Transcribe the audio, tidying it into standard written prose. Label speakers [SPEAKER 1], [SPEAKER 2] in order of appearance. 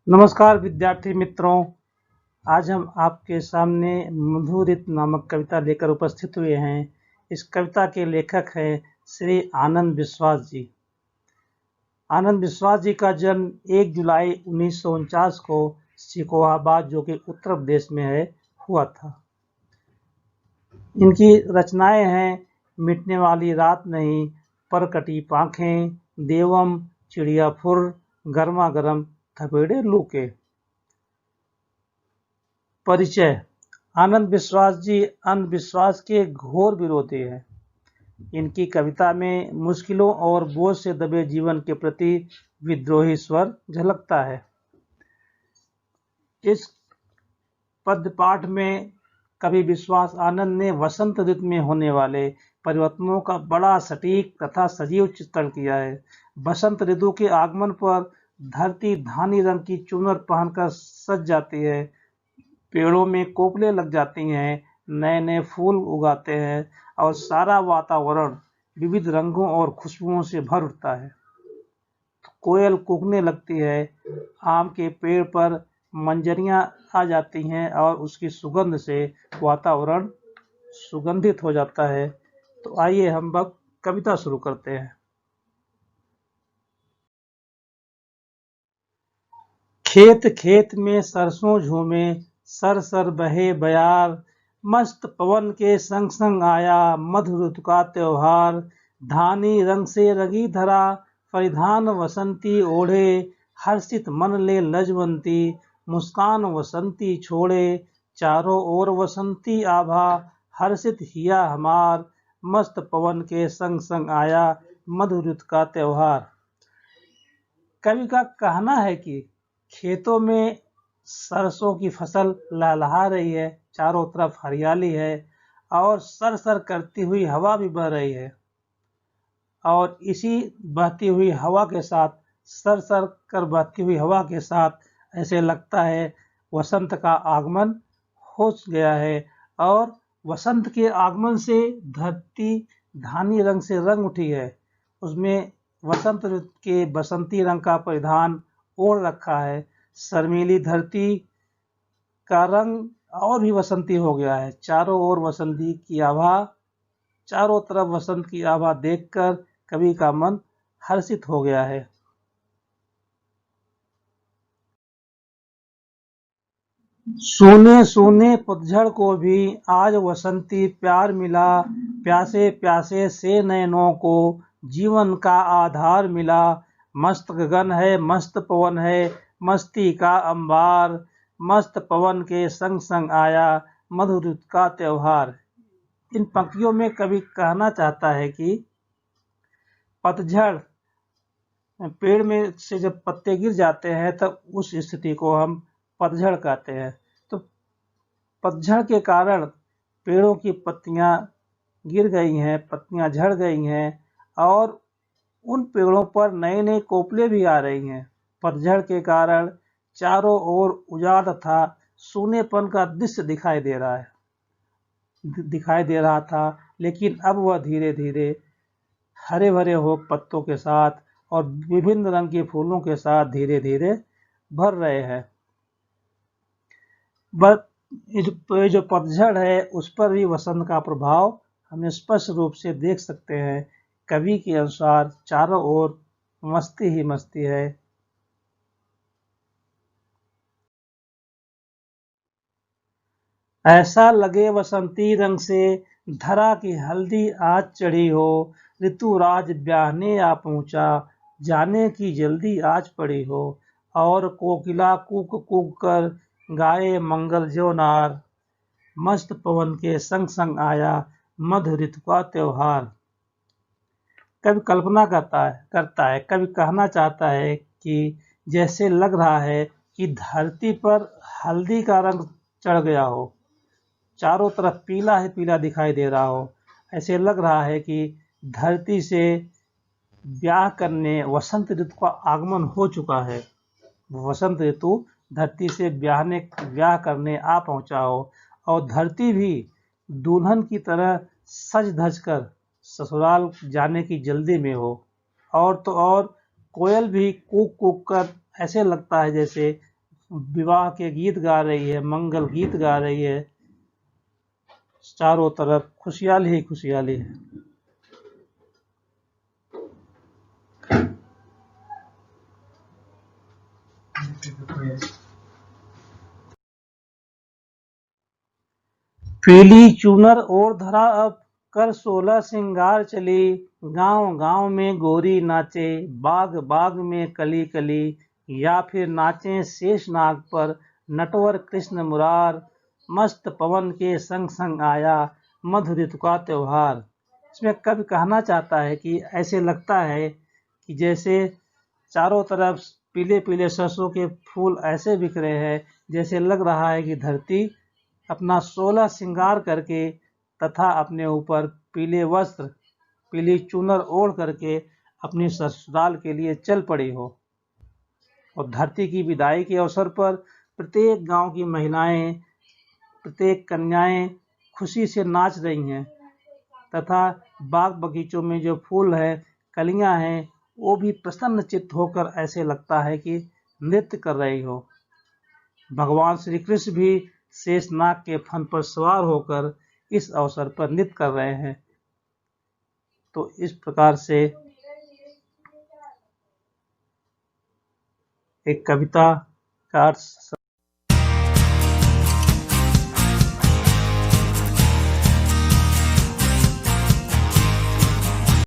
[SPEAKER 1] नमस्कार विद्यार्थी मित्रों। आज हम आपके सामने मधुरित नामक कविता लेकर उपस्थित हुए हैं। इस कविता के लेखक हैं श्री आनंद विश्वास जी। आनंद विश्वास जी का जन्म 1 जुलाई 1949 को सिकोहाबाद, जो कि उत्तर प्रदेश में है, हुआ था। इनकी रचनाएं हैं मिटने वाली रात नहीं, पर कटी पाखें, देवम, चिड़िया फुर, गर्मा गर्म थपेड़े लू के। परिचय। आनंद विश्वास जी अंधविश्वास के घोर विरोधी हैं। इनकी कविता में मुश्किलों और बोझ से दबे जीवन के प्रति विद्रोही स्वर झलकता है। इस पद्य पाठ में कवि विश्वास आनंद ने वसंत ऋतु में होने वाले परिवर्तनों का बड़ा सटीक तथा सजीव चित्रण किया है। बसंत ऋतु के आगमन पर धरती धानी रंग की चुनर पहनकर सज जाती है, पेड़ों में कोपले लग जाती हैं, नए नए फूल उगाते हैं और सारा वातावरण विविध रंगों और खुशबुओं से भर उठता है। कोयल कूकने लगती है, आम के पेड़ पर मंजरियां आ जाती हैं और उसकी सुगंध से वातावरण सुगंधित हो जाता है। तो आइए हम अब कविता शुरू करते हैं। खेत खेत में सरसों झूमे, सर सर बहे बयार, मस्त पवन के संग संग आया मधु ऋतु का त्योहार। धानी रंग से रंगी धरा, परिधान वसंती ओढ़े, हर्षित मन ले लजवंती, मुस्कान वसंती छोड़े। चारों ओर वसंती आभा, हर्षित हिया हमार, मस्त पवन के संग संग आया मधु ऋतु का त्योहार। कवि का कहना है कि खेतों में सरसों की फसल लहलहा रही है, चारों तरफ हरियाली है और सर सर करती हुई हवा भी बह रही है। और इसी बहती हुई हवा के साथ, सर सर कर बहती हुई हवा के साथ ऐसे लगता है वसंत का आगमन हो गया है। और वसंत के आगमन से धरती धानी रंग से रंग उठी है। उसमें वसंत ऋतु के बसंती रंग का परिधान ओढ़ रखा है। शर्मीली धरती का रंग और भी वसंती हो गया है। चारों ओर वसंती की आभा, चारों तरफ वसंत की आभा देखकर कवि का मन हर्षित हो गया है। सोने सोने पतझड़ को भी आज वसंती प्यार मिला, प्यासे प्यासे से नयनों को जीवन का आधार मिला। मस्त गगन है, मस्त पवन है, मस्ती का अंबार, मस्त पवन के संग संग आया मधु ऋतु का त्योहार। इन पंक्तियों में कवि कहना चाहता है कि पतझड़, पेड़ में से जब पत्ते गिर जाते हैं तब उस स्थिति को हम पतझड़ कहते हैं। तो पतझड़ के कारण पेड़ों की पत्तियां गिर गई हैं, पत्तियां झड़ गई हैं और उन पेड़ों पर नए नए कोपले भी आ रही हैं। पतझड़ के कारण चारों ओर उजाड़ तथा सूनेपन का दृश्य दिखाई दे रहा था, लेकिन अब वह धीरे धीरे हरे भरे हो पत्तों के साथ और विभिन्न रंग के फूलों के साथ धीरे धीरे भर रहे हैं। ये जो पतझड़ है उस पर भी वसंत का प्रभाव हम स्पष्ट रूप से देख सकते हैं। कवि के अनुसार चारों ओर मस्ती ही मस्ती है। ऐसा लगे वसंती रंग से धरा की हल्दी आज चढ़ी हो, ऋतु राज ब्याहने आ पहुंचा, जाने की जल्दी आज पड़ी हो। और कोकिला कूक कूक कर गाए मंगल जो नार, मस्त पवन के संग संग आया मधु ऋतु का त्योहार। कवि कल्पना करता है, कवि कहना चाहता है कि जैसे लग रहा है कि धरती पर हल्दी का रंग चढ़ गया हो, चारों तरफ पीला ही पीला दिखाई दे रहा हो। ऐसे लग रहा है कि धरती से ब्याह करने वसंत ऋतु का आगमन हो चुका है। वसंत ऋतु धरती से ब्याह करने आ पहुंचा हो और धरती भी दुल्हन की तरह सज धज कर ससुराल जाने की जल्दी में हो। और तो और कोयल भी कूक कूक कर ऐसे लगता है जैसे विवाह के गीत गा रही है, मंगल गीत गा रही है। चारों तरफ खुशहाली ही खुशहाली है। पीली चूनर और धरा अब, कर 16 सिंगार चली। गांव गांव में गोरी नाचे, बाग बाग में कली कली। या फिर नाचे शेषनाग पर नटवर कृष्ण मुरार। मस्त पवन के संग संग आया, मधु ऋतु का त्योहार। इसमें कवि कहना चाहता है कि ऐसे लगता है कि जैसे चारों तरफ पीले पीले सरसों के फूल ऐसे बिक रहे हैं, जैसे लग रहा है कि धरती अपना 16 श्रृंगार करके तथा अपने ऊपर पीले वस्त्र, पीली चूनर ओढ़ करके अपनी ससुराल के लिए चल पड़ी हो। और धरती की विदाई के अवसर पर प्रत्येक गांव की महिलाएं, प्रत्येक कन्याएं खुशी से नाच रही हैं तथा बाग बगीचों में जो फूल है, कलियां हैं, वो भी प्रसन्न चित्त होकर ऐसे लगता है कि नृत्य कर रही हो। भगवान श्री कृष्ण भी शेषनाग के फन पर सवार होकर इस अवसर पर नृत्य कर रहे हैं। तो इस प्रकार से एक कविता का अर्थ